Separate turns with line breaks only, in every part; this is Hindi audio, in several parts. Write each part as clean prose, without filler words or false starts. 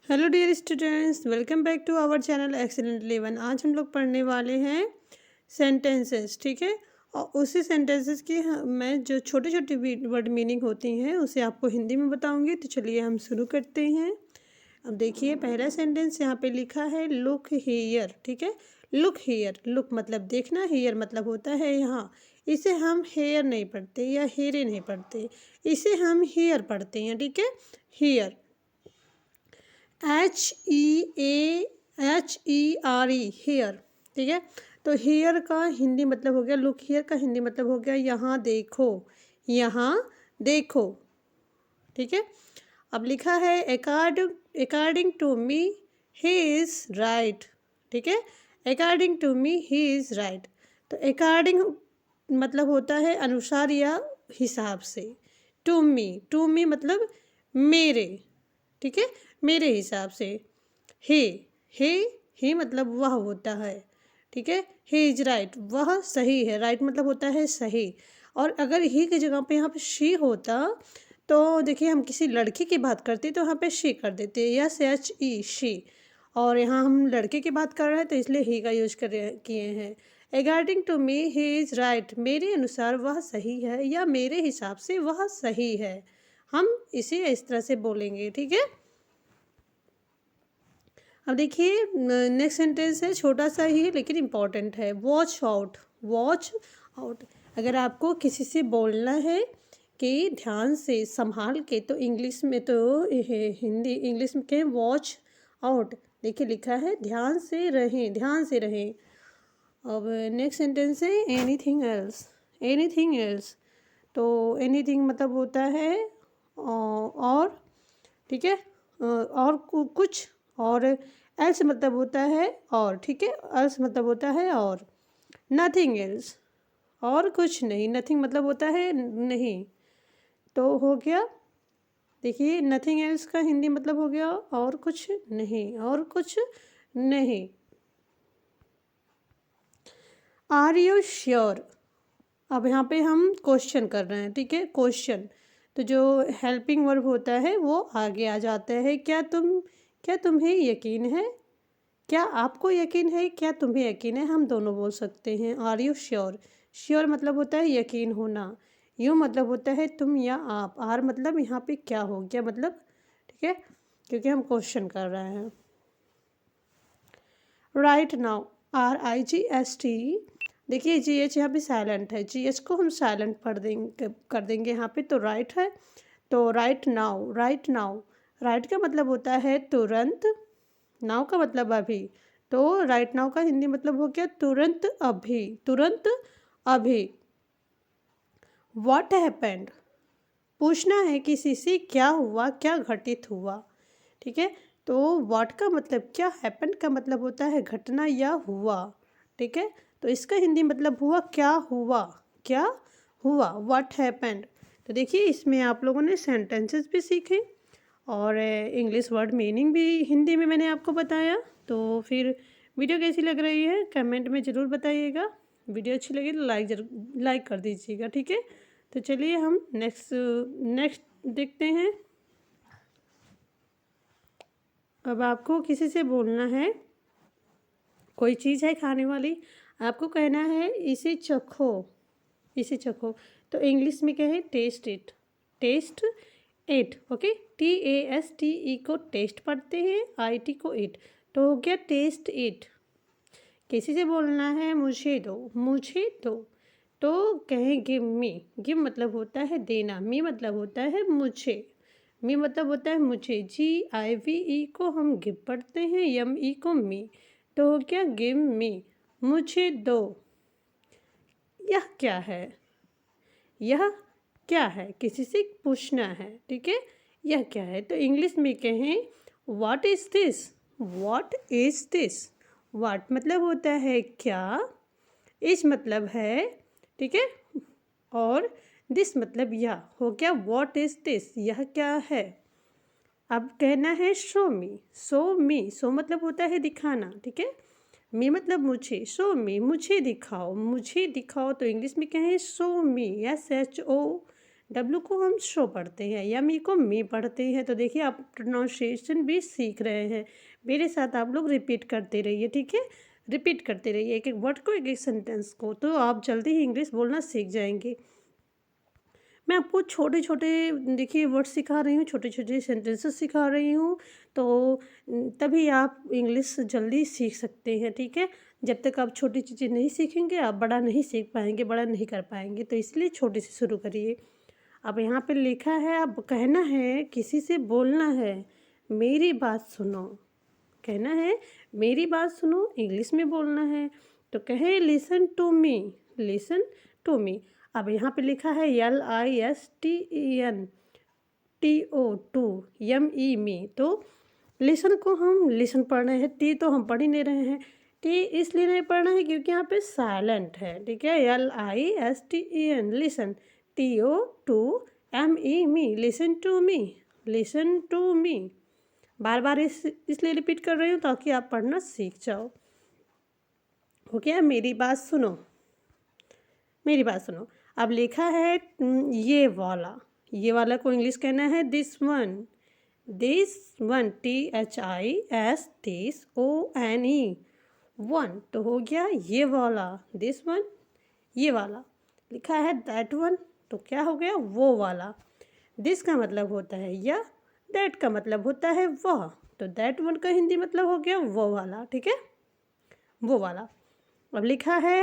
Hello dear students, welcome back to our channel excellent 11। आज हम लोग पढ़ने वाले हैं सेंटेंसेस, ठीक है। और उसी सेंटेंसेस की मैं जो छोटे छोटे वर्ड मीनिंग होती हैं उसे आपको हिंदी में बताऊंगी। तो चलिए हम शुरू करते हैं। अब देखिए, पहला सेंटेंस यहाँ पे लिखा है लुक हियर, ठीक है। लुक हियर, लुक मतलब देखना, हियर मतलब होता है यहाँ। इसे हम हेयर नहीं पढ़ते या हेरे नहीं पढ़ते, इसे हम हियर पढ़ते हैं, ठीक है। हियर, HEAR, हेयर, ठीक है। तो हेयर का हिंदी मतलब हो गया, लुक हेयर का हिंदी मतलब हो गया यहाँ देखो, यहाँ देखो, ठीक है। अब लिखा है according to me he is right, ठीक है। According to me he is right. तो अकॉर्डिंग मतलब होता है अनुसार या हिसाब से। टू मी मतलब मेरे, ठीक है, मेरे हिसाब से। हे, हे, हे मतलब वह होता है, ठीक है। ही इज राइट, वह सही है। राइट मतलब होता है सही। और अगर ही की जगह पे यहाँ पे शी होता तो देखिए, हम किसी लड़की की बात करते तो यहाँ पे शी कर देते, SHE, शी। और यहाँ हम लड़के की बात कर रहे हैं तो इसलिए ही का यूज किए हैं। According to me he is right, मेरे अनुसार वह सही है या मेरे हिसाब से वह सही है। हम इसे इस तरह से बोलेंगे, ठीक है। अब देखिए, नेक्स्ट सेंटेंस है, छोटा सा ही है लेकिन इम्पॉर्टेंट है। Watch out, watch out. अगर आपको किसी से बोलना है कि ध्यान से, संभाल के, तो इंग्लिश में तो हिंदी इंग्लिश में कहें वॉच आउट। देखिए लिखा है ध्यान से रहें, ध्यान से रहें। अब नेक्स्ट सेंटेंस है एनीथिंग एल्स, एनीथिंग एल्स। तो एनीथिंग मतलब होता है और, ठीक है, और कुछ। और एल्स मतलब होता है और, ठीक है, एल्स मतलब होता है और। नथिंग एल्स, और कुछ नहीं। नथिंग मतलब होता है नहीं। तो हो गया, देखिए नथिंग एल्स का हिंदी मतलब हो गया और कुछ नहीं, और कुछ नहीं। Are you sure. अब यहाँ पे हम क्वेश्चन कर रहे हैं, ठीक है, क्वेश्चन। तो जो हेल्पिंग वर्ब होता है वो आगे आ जाता है। क्या तुम्हें यकीन है, क्या आपको यकीन है, क्या तुम्हें यकीन है, हम दोनों बोल सकते हैं। आर यू श्योर, श्योर मतलब होता है यकीन होना। यू मतलब होता है तुम या आप। आर मतलब यहाँ पे क्या हो गया मतलब, ठीक है, क्योंकि हम क्वेश्चन कर रहे हैं। Right now, RIGHT। देखिए GH यहाँ पे साइलेंट है, GH को हम साइलेंट पढ़ देंगे, कर देंगे यहाँ पे। तो राइट है, तो right now, right now. Right का मतलब होता है तुरंत, नाउ का मतलब अभी। तो राइट नाउ का हिंदी मतलब हो गया तुरंत अभी, तुरंत अभी। व्हाट हैपेंड, पूछना है किसी से क्या हुआ, क्या घटित हुआ, ठीक है। तो व्हाट का मतलब क्या, हैपेंड का मतलब होता है घटना या हुआ, ठीक है। तो इसका हिंदी मतलब हुआ क्या हुआ, क्या हुआ, व्हाट हैपेंड। तो देखिए, इसमें आप लोगों ने सेंटेंसेस भी सीखे और इंग्लिश वर्ड मीनिंग भी हिंदी में मैंने आपको बताया। तो फिर वीडियो कैसी लग रही है कमेंट में ज़रूर बताइएगा। वीडियो अच्छी लगी तो लाइक कर दीजिएगा, ठीक है। तो चलिए हम नेक्स्ट देखते हैं। अब आपको किसी से बोलना है, कोई चीज़ है खाने वाली, आपको कहना है इसे चखो, इसे चखो। तो इंग्लिश में कहें taste it, taste it, okay. TASTE को टेस्ट पढ़ते हैं, IT को इट। तो हो गया टेस्ट इट। किसी से बोलना है मुझे दो, मुझे दो। तो कहें गिव मी, गिव मतलब होता है देना, मी मतलब होता है मुझे, मी मतलब होता है मुझे। GIVE को हम गिव पढ़ते हैं, ME को मी। तो हो गया गिव मी, मुझे दो। यह क्या है, यह क्या है, किसी से पूछना है, ठीक है। यह क्या है, तो इंग्लिश में कहें what is this, what is this. What मतलब होता है क्या, इज मतलब है, ठीक है, और दिस मतलब यह। हो गया व्हाट इज़ दिस, यह क्या है। अब कहना है शो मी, शो मी, शो मतलब होता है दिखाना, ठीक है। मी मतलब मुझे, शो मी मुझे दिखाओ, मुझे दिखाओ। तो इंग्लिश में कहें शो मी, SHO डब्लू को हम शो पढ़ते हैं, यम ई को मी पढ़ते हैं। तो देखिए आप प्रोनाउंसिएशन भी सीख रहे हैं। मेरे साथ आप लोग रिपीट करते रहिए, ठीक है? रिपीट करते रहिए एक एक वर्ड को, एक एक सेंटेंस को, तो आप जल्दी ही इंग्लिश बोलना सीख जाएंगे। मैं आपको छोटे छोटे देखिए वर्ड सिखा रही हूँ, छोटे छोटे सेंटेंसेस सिखा रही हूँ, तो तभी आप इंग्लिश जल्दी सीख सकते हैं, ठीक है? जब तक आप छोटी चीज़ें नहीं सीखेंगे आप बड़ा नहीं सीख पाएंगे, बड़ा नहीं कर पाएंगे। तो इसलिए छोटे से शुरू करिए। अब यहाँ पे लिखा है, अब कहना है, किसी से बोलना है, मेरी बात सुनो। कहना है मेरी बात सुनो, इंग्लिश में बोलना है। तो कहे listen to me, listen to me. अब यहाँ पे लिखा है LISTEN TO, तो लिसन को हम लिसन पढ़ रहे हैं, टी तो हम पढ़ ही नहीं रहे हैं। टी इसलिए नहीं पढ़ना है क्योंकि यहाँ पे साइलेंट है, ठीक है? LISTEN listen, TO 2 ME listen to me, listen to मी। बार बार इसलिए रिपीट कर रही हूँ ताकि आप पढ़ना सीख जाओ। हो गया? मेरी बात सुनो, मेरी बात सुनो। अब लिखा है ये वाला, ये वाला को इंग्लिश कहना है this one, this one, THIS ONE, one. तो हो गया ये वाला, दिस वन, ये वाला। लिखा है दैट वन, तो क्या हो गया? वो वाला। दिस का मतलब होता है यह, दैट का मतलब होता है वह, तो दैट वन का हिंदी मतलब हो गया वो वाला, ठीक है? वो वाला। अब लिखा है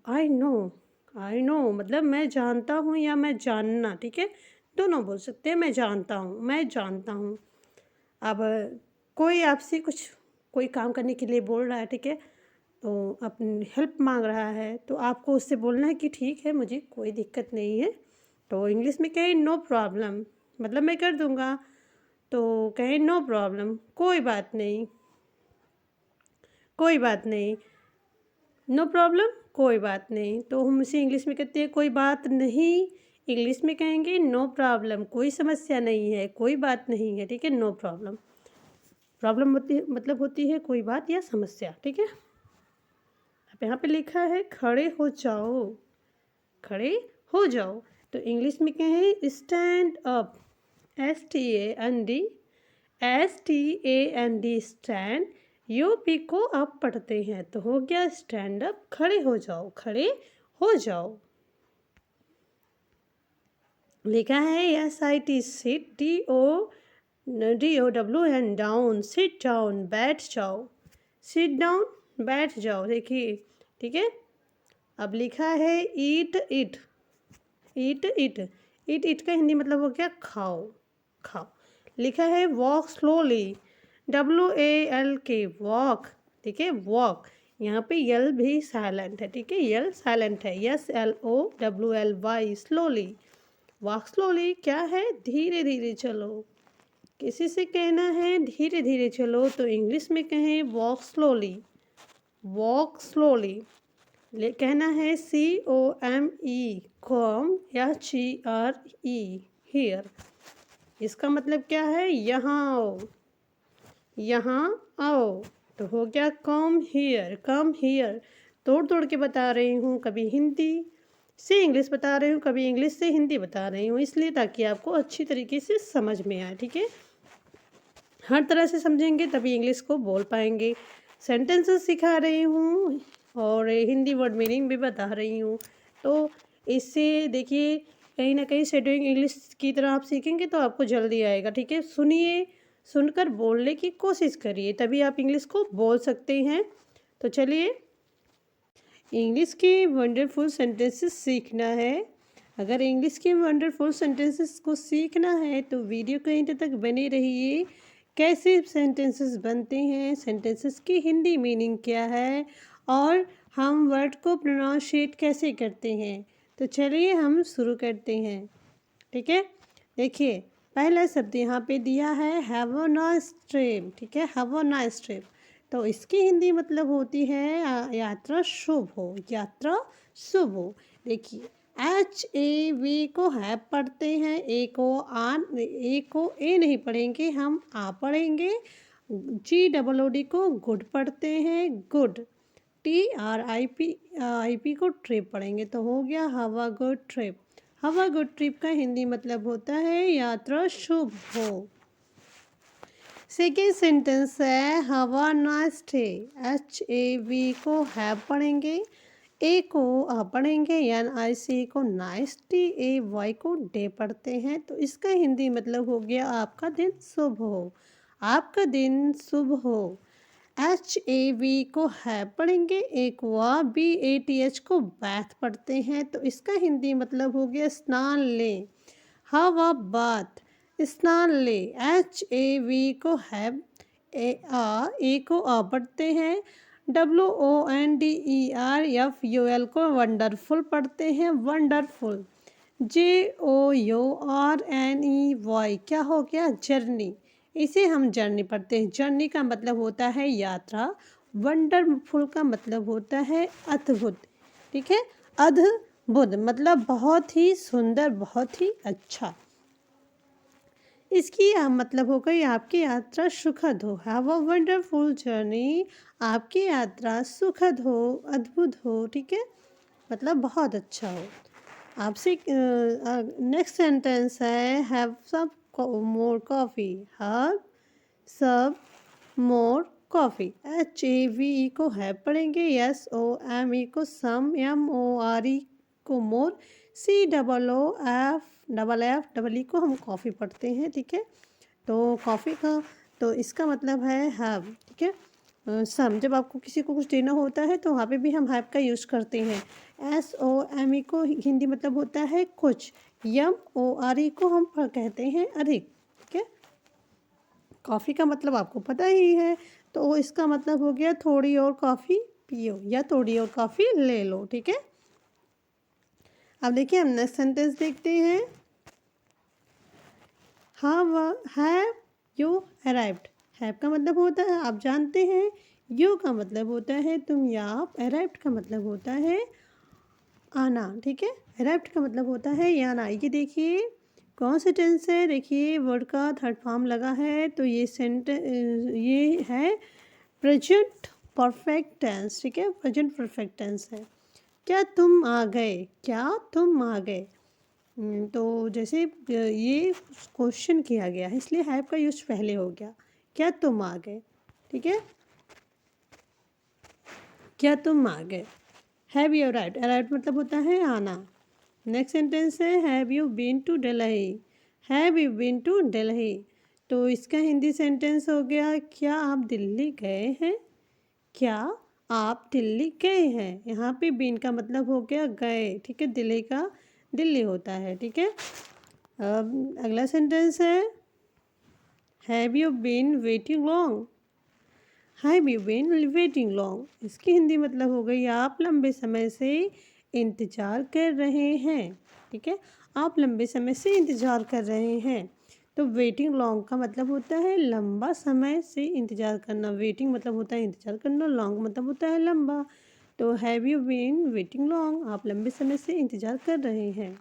आई नो, आई नो मतलब मैं जानता हूँ या मैं जानना, ठीक है? दोनों बोल सकते हैं, मैं जानता हूँ, मैं जानता हूँ। अब कोई आपसे कुछ, कोई काम करने के लिए बोल रहा है, ठीक है? तो अपनी हेल्प मांग रहा है, तो आपको उससे बोलना है कि ठीक है, मुझे कोई दिक्कत नहीं है। तो इंग्लिश में कहें नो प्रॉब्लम, मतलब मैं कर दूँगा। तो कहें नो प्रॉब्लम, कोई बात नहीं, कोई बात नहीं, नो प्रॉब्लम, कोई बात नहीं। तो हम इसे इंग्लिश में कहते हैं कोई बात नहीं, इंग्लिश में कहेंगे नो प्रॉब्लम, कोई समस्या नहीं है, कोई बात नहीं है, ठीक है? No problem. प्रॉब्लम होती मतलब होती है कोई बात या समस्या, ठीक है? अब यहाँ पे लिखा है खड़े हो जाओ, खड़े हो जाओ। तो इंग्लिश में कहें stand up, STAND stand. UP को आप पढ़ते हैं, तो हो गया स्टैंड अप, खड़े हो जाओ, खड़े हो जाओ। लिखा है SIT sit, DOWN down, sit down, बैठ जाओ, सिट डाउन, बैठ जाओ, देखिए, ठीक है? अब लिखा है eat it, eat it, eat it का हिंदी मतलब हो गया खाओ, खाओ। लिखा है वॉक स्लोली, WALK, वॉक, ठीक है? वॉक, यहाँ पे यल भी साइलेंट है, ठीक है? यल साइलेंट है, SLOWLY, स्लोली। वॉक स्लोली क्या है? धीरे धीरे चलो। किसी से कहना है धीरे धीरे चलो, तो इंग्लिश में कहें वॉक स्लोली, वॉक स्लोली। कहना है COME, कॉम, या GRE, हियर। इसका मतलब क्या है? यहाँ आओ, यहाँ आओ। तो हो गया कम हियर, कम हियर। तोड़ तोड़ के बता रही हूँ, कभी हिंदी से इंग्लिश बता रही हूँ, कभी इंग्लिश से हिंदी बता रही हूँ, इसलिए ताकि आपको अच्छी तरीके से समझ में आए, ठीक है? हर तरह से समझेंगे तभी इंग्लिश को बोल पाएंगे। सेंटेंसेस सिखा रही हूँ और हिंदी वर्ड मीनिंग भी बता रही हूँ। तो इससे देखिए कहीं ना कहीं शेडोइंग इंग्लिश की तरह आप सीखेंगे तो आपको जल्दी आएगा, ठीक है? सुनिए, सुनकर बोलने की कोशिश करिए, तभी आप इंग्लिश को बोल सकते हैं। तो चलिए, इंग्लिश के वंडरफुल सेंटेंसेस सीखना है। अगर इंग्लिश के वंडरफुल सेंटेंसेस को सीखना है तो वीडियो को अंत तक बने रहिए। कैसे सेंटेंसेस बनते हैं, सेंटेंसेस की हिंदी मीनिंग क्या है, और हम वर्ड को प्रोनाउंशिएट कैसे करते हैं। तो चलिए हम शुरू करते हैं, ठीक है? देखिए पहला शब्द यहाँ पे दिया है हैव अ नाइस ट्रिप, ठीक है? हैव अ नाइस ट्रिप, तो इसकी हिंदी मतलब होती है यात्रा शुभ हो, यात्रा शुभ हो। देखिए HAV को हैव पढ़ते हैं, ए को ए नहीं पढ़ेंगे, हम आ पढ़ेंगे। GOOD को गुड पढ़ते हैं, गुड। TRIP को ट्रिप पढ़ेंगे, तो हो गया have a good trip, have a good trip का हिंदी मतलब होता है यात्रा शुभ हो। सेकेंड सेंटेंस है have a nice day. HAV को हैव पढ़ेंगे, ए को पढ़ेंगे, NIC को नाइस, DAY को डे पढ़ते हैं। तो इसका हिंदी मतलब हो गया आपका दिन शुभ हो, आपका दिन शुभ हो। HAV को हैव पढ़ेंगे, एक BATH को बैथ पढ़ते हैं। तो इसका हिंदी मतलब हो गया स्नान लें, हैव अ बाथ, स्नान ले। HAV को हैव, ए को पढ़ते हैं, WONDERFUL को वंडरफुल पढ़ते हैं, वंडरफुल। JOURNEY क्या हो गया जर्नी, इसे हम जर्नी पढ़ते हैं। जर्नी का मतलब होता है यात्रा, वंडरफुल का मतलब होता है अद्भुत। ठीक है, अद्भुत मतलब बहुत ही सुंदर, बहुत ही अच्छा। इसकी मतलब हो गई आपकी यात्रा सुखद हो, हैव अ वंडरफुल जर्नी, आपकी यात्रा सुखद हो, अद्भुत हो। ठीक है, मतलब बहुत अच्छा हो। आपसे नेक्स्ट सेंटेंस है have some more coffee, have some more coffee. HAVE को हैव पढ़ेंगे, SOME को सम, MORE को मोर, COOFFEE को हम कॉफ़ी पढ़ते हैं। ठीक है, तो कॉफ़ी का तो इसका मतलब है हैव। ठीक है, सम जब आपको किसी को कुछ देना होता है तो वहाँ पे भी हम हैव का यूज़ करते हैं। SOME को हिंदी मतलब होता है कुछ, MORE को हम कहते हैं अधिक। ठीक है, कॉफ़ी का मतलब आपको पता ही है, तो इसका मतलब हो गया थोड़ी और कॉफ़ी पियो या थोड़ी और कॉफ़ी ले लो। ठीक है, अब देखिए हम नेक्स्ट सेंटेंस देखते हैं। Have you arrived. हैव का मतलब होता है आप जानते हैं, यू का मतलब होता है तुम या आप, अराइव्ड का मतलब होता है आना। ठीक है, अराइव्ड का मतलब होता है या आना। ये देखिए कौन सा टेंस है, देखिए वर्ड का थर्ड फॉर्म लगा है, तो ये है प्रेजेंट परफेक्ट टेंस। ठीक है, प्रेजेंट परफेक्ट टेंस है। क्या तुम आ गए, क्या तुम आ गए। तो जैसे ये क्वेश्चन किया गया है इसलिए हैव का यूज पहले हो गया, क्या तुम आ गए। ठीक है, क्या तुम आ गए। हैव यू अराइव्ड, अराइव्ड मतलब होता है आना। नेक्स्ट सेंटेंस है have you been to Delhi. Have you been to Delhi, तो इसका हिंदी सेंटेंस हो गया क्या आप दिल्ली गए हैं, क्या आप दिल्ली गए हैं। यहाँ पे बीन का मतलब हो गया गए। ठीक है, दिल्ली का दिल्ली होता है। ठीक है, अब अगला सेंटेंस है have you been waiting long. Have you been waiting long, इसकी हिंदी मतलब हो गई आप लंबे समय से इंतज़ार कर रहे हैं। ठीक है, आप लंबे समय से इंतज़ार कर रहे हैं। तो वेटिंग लॉन्ग का मतलब होता है लंबा समय से इंतज़ार करना। वेटिंग मतलब होता है इंतज़ार करना, लॉन्ग मतलब होता है लंबा। तो have you been waiting long, आप लंबे समय से इंतज़ार कर रहे हैं।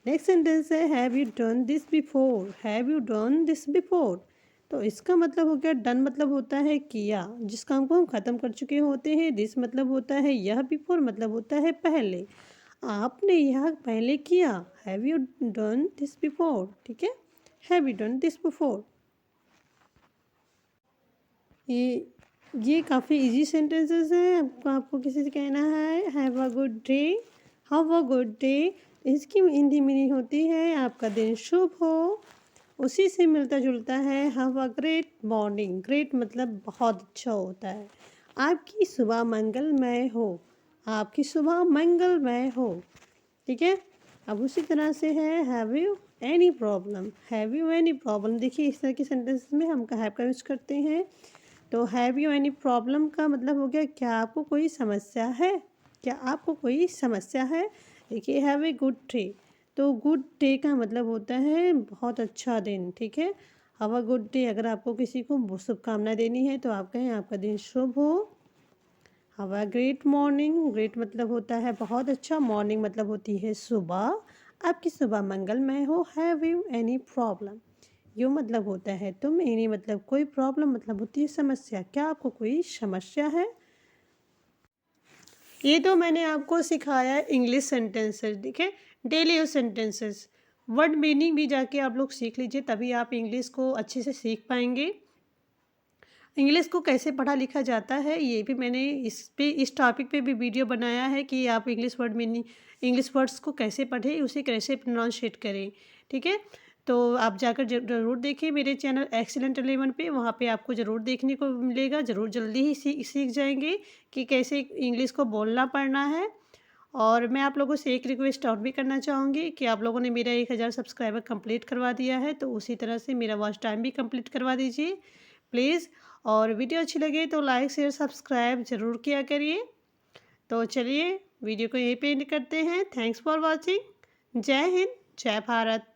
नेक्स्ट सेंटेंस है have you done this before. Have you done this before, तो इसका मतलब हो गया डन मतलब होता है किया, जिस काम को हम ख़त्म कर चुके होते हैं। दिस मतलब होता है यह, बिफोर मतलब होता है पहले, आपने यह पहले किया। Have you done this before. ठीक है, have you done this before. ये काफ़ी इजी सेंटेंसेस हैं। आपको किसी से कहना है have a good day, have a good day, इसकी हिंदी मीनिंग होती है आपका दिन शुभ हो। उसी से मिलता जुलता है have a great morning. Great मतलब बहुत अच्छा होता है, आपकी सुबह मंगलमय हो, आपकी सुबह मंगलमय हो। ठीक है, अब उसी तरह से है have you any problem. Have you any problem, देखिए इस तरह के सेंटेंस में हम हैव का यूज़ करते हैं। तो हैव यू एनी प्रॉब्लम का मतलब हो गया क्या आपको कोई समस्या है, क्या आपको कोई समस्या है। देखिए हैव ए गुड डे, तो गुड डे का मतलब होता है बहुत अच्छा दिन। ठीक है, हैव अ गुड डे, अगर आपको किसी को शुभकामना देनी है तो आप कहें आपका दिन शुभ हो। Have a great morning, great मतलब होता है बहुत अच्छा, मॉर्निंग मतलब होती है सुबह, आपकी सुबह मंगलमय हो। Have you any problem, you मतलब होता है तुम, एनी मतलब कोई, प्रॉब्लम मतलब होती है समस्या, क्या आपको कोई समस्या है। ये तो मैंने आपको सिखाया है इंग्लिश सेंटेंसेस, ठीक है, daily use sentences. Word meaning भी जाके आप लोग सीख लीजिए, तभी आप इंग्लिश को अच्छे से सीख पाएंगे। इंग्लिश को कैसे पढ़ा लिखा जाता है ये भी मैंने इस टॉपिक पे भी वीडियो बनाया है कि आप English word meaning, English words को कैसे पढ़ें, उसे कैसे प्रोनाउंशिएट करें, ठीक है। तो आप जाकर ज़रूर देखिए मेरे चैनल एक्सीलेंट 11 पे, वहाँ पे आपको ज़रूर देखने को मिलेगा। ज़रूर जल्दी ही सीख जाएंगे कि कैसे इंग्लिश को बोलना पढ़ना है। और मैं आप लोगों से एक रिक्वेस्ट और भी करना चाहूँगी कि आप लोगों ने मेरा 1000 सब्सक्राइबर कंप्लीट करवा दिया है, तो उसी तरह से मेरा वॉच टाइम भी कंप्लीट करवा दीजिए प्लीज़। और वीडियो अच्छी लगे तो लाइक शेयर सब्सक्राइब ज़रूर किया करिए। तो चलिए वीडियो को यहीं पे एंड करते हैं। Thanks for watching. जय हिंद, जय भारत।